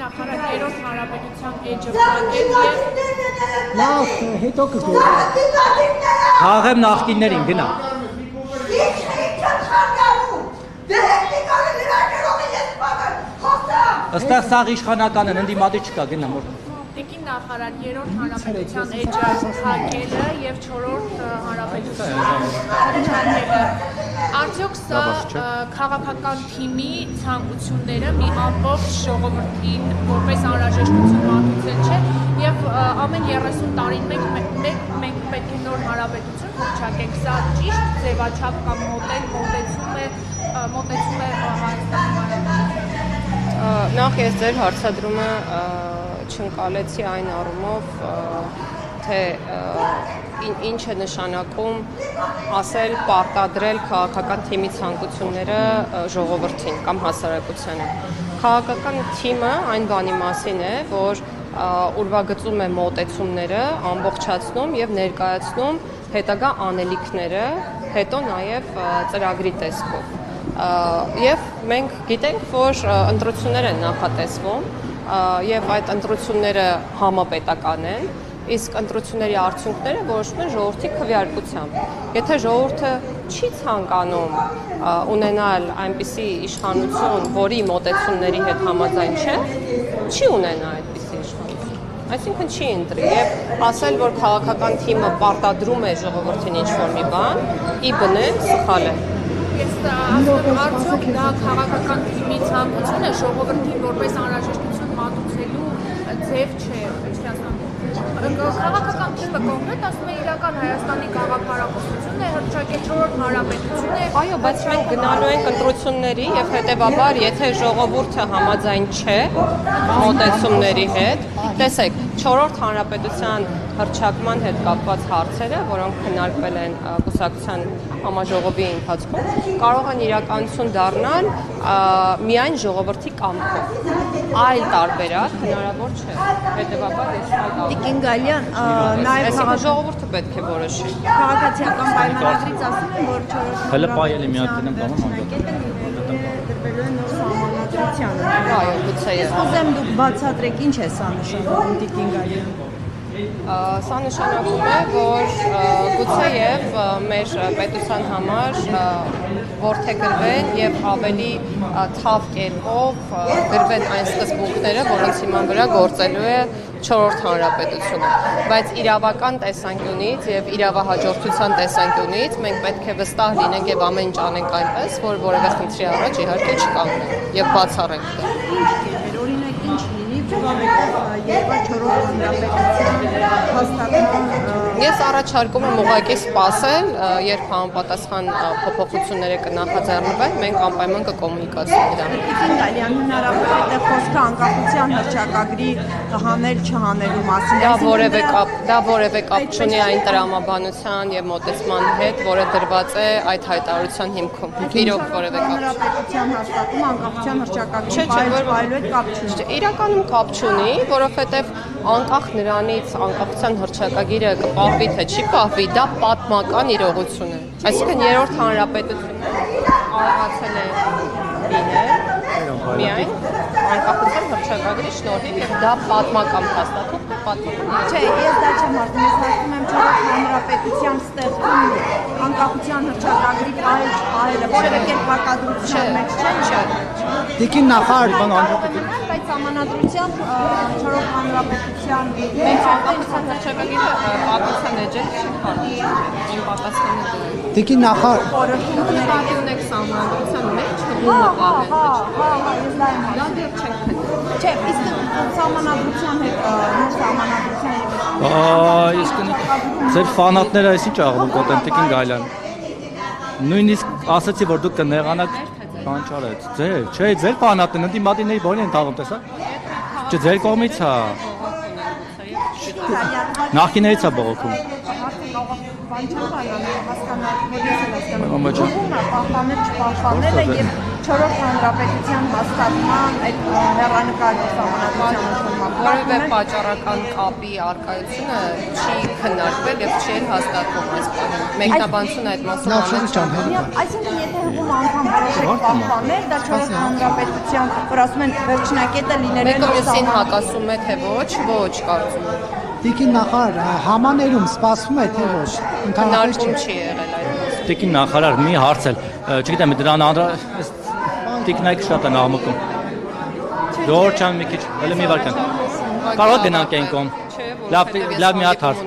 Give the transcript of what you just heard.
նախարար երրորդ հանրապետության էջը փակել եւ լավ, հետո կգործի։ Քաղեմ նախկիններին գնա։ Այստեղ սաղ իշխանական են, ընդդիմադիր չկա, գնա մոր։ Տիկին նախարար երրորդ հանրապետության էջը փակելը եւ չորրորդ հանրապետության փակելը արդյոք սա քաղաքական թիմի ցանկությունները մի ամբողջ ժողովրդին որպես անհրաժեշտություն մատուցել չէ եւ ամեն 30 տարին մենք պետք է նոր հանրապետություն փոխանցենք սա ճիշտ ձևաչափ կամ մոտեցում է Հայաստանի Նախ ես ձեր հարցադրումը չընկալեցի այն առումով, թե ինչ է նշանակում ասել, պարտադրել քաղաքական թիմի ցանկությունները ժողովրդին կամ հասարակությանը։ Քաղաքական թիմը այն բանի մասին է, որ ուրվագծում է մոտեցումները, ամբողջացնում եւ ներկայացնում հետագա անելիքները, հետո նաեւ ծրագրի տեսքով։ Եվ մենք գիտենք, որ ընտրություններ են նախատեսվում եւ այդ ընտրությունները համապետական են, իսկ ընտրությունների արդյունքները որոշվում են ժողովրդի քվեարկությամբ։ Եթե ժողովուրդը չի ցանկանում ունենալ այնպիսի իշխանություն, որի մոտեցումների հետ համաձայն չէ, չի ունենա այդպիսի իշխանություն։ Այսինքն չի ընտրի եւ ասել, որ քաղաքական թիմը պարտադրում է ժողովրդին ինչ-որ մի բան, ի բնե սխալ է։ Ես արդյոք դա քաղաքական թիմի ցանկություն է ժողովրդին որպես անհրաժեշտություն մատուցելու ձև չէ, քաղաքական թիմը կոնկրետ ասում է իրական Հայաստանի գաղափարախոսությունն է, հռչակել չորրորդ հանրապետություն է։ Այո, բայց մենք գնալու ենք ընտրությունների եւ հետեւաբար, եթե ժողովուրդը համաձայն չէ մոտեցումների հետ, տեսեք, չորրորդ հանրապետության հռչակման հետ կապված հարցերը, որոնք քննարկվել են կուսակցության համաժողովի ընթացքում, կարող են իրականություն դառնալ միայն ժողովրդի կամքով։ Այլ տարբերակ հնարավոր չէ։ Հետևաբար ես Տիկին Գալյան, նաև ժողովուրդը պետք է որոշի։ Քաղաքացիական պայմանագրից ասում են, որ չորրորդ հլպայել եմ մի հատ գնամ բանը դրվելու է նոր սահմանադրությանը։ Այո, գուցեև։ Ուզեմ դուք բացատրեք, ինչ է սա նշանակում, Տիկին Գալյան։ Սա նշանակում է, որ գուցեև մեր պետության համար որդեգրվեն եւ ավելի թավ կերպով գրվեն այն սկզբունքները, որոնց հիման վրա գործելու է չորրորդ հանրապետությունը, բայց իրավական տեսանկյունից եւ իրավահաջորդության տեսանկյունից մենք պետք է վստահ լինենք եւ ամեն ինչ անենք այնպես, որ որևէ խնդրի առաջ իհարկե չկանգնենք եւ բացառենք դա։ Օրինակ ինչ լինի, երբ չորրորդ հանրապետության հաստատման Ես առաջարկում եմ ուղղակի սպասել, երբ համապատասխան փոփոխությունները կնախաձեռնվեն, մենք անպայման կկոմունիկացնենք դա։ Տիկին Գալյան, հնարավոր է թե խոսքը անկախության հռչակագրի հանել չհանելու մասին։ Դա որևէ կապ չունի այն տրամաբանության եւ մոտեցման հետ, որը դրված է այդ հայտարարության հիմքում։ Իրոք որևէ կապ չունի։ Հանրապետության հաստատումը անկախության հռչակագրի ֆայլու հետ կապ չունի։ Իրականում կապ չունի, որովհետեւ անկախ նրանից անկախության հռչակագիրը կպահվի թե չի պահվի, դա պատմական իրողություն է։ Այսինքն երրորդ հանրապետությունը կարողացել է լինել միայն անկախության հռչակագրի շնորհիվ եւ դա պատմական հաստատում է, պատմական։ Չէ, ես դա չեմ ասում, ես ասում եմ չորրորդ հանրապետության ստեղծումն անկախության հռչակագրի պահելը, որևէ կերպ վարկադրության մեջ չէ։ Տիկին նախարար, բայց համանadrությամբ չորրորդ հանրապետության Մենք անկախության հռչակագիրը պատմության էջեր չկարի, պատասխանը դու։ Տիկին նախարար Պատի ունեք համանadrության մեջ, հղումը պահել։ ես դա եմ Դա դեռ չենք հետո։ Չէ, իսկ համանadrության հետ նոր համանadrության իսկ ձեր ֆանատները այս ինչ աղմուկ կոտեն, Տիկին Գալյան։ Նույնիսկ ասացի, որ դուք կնեղանաք կանչարեց։ Չէ, ձեր ֆանատներն ընդդիմադիրների բոլորն են թաղում, տեսա։ Չէ, ձեր կողմից է։ Նախկիներից է բողոքում։ Պահպանել չպահպանելը եւ 4-րդ հանրապետության հաստատման այդ հեռանկարի սահմանադրության ընդունման Որևէ պատճառական կապի առկայությունը չի քննարկվել եւ չի էլ հաստատվում այս բանը։ Մեկնաբանությունը այդ մասով Այսինքն եթե հղում անգամ որոշեք պահպանել, դա 4-րդ հանրապետության, որ ասում են վերջնակետը լինելու մեկը մյուսին հակասում է թե ոչ, կարծում եմ։ Տիկին նախարար, համաներում սպասվում է թե ոչ։ Քննարկում չի եղել այդ։ Տիկին նախարար մի հարց էլ, չգիտեմ, դրան տիկնայք շատ են աղմկում։ Ժողովուրդ ջան, մի քիչ, հələ մի վարքան։ Կարող գնանք այն կողմ։ Լավ մի հատ հարց։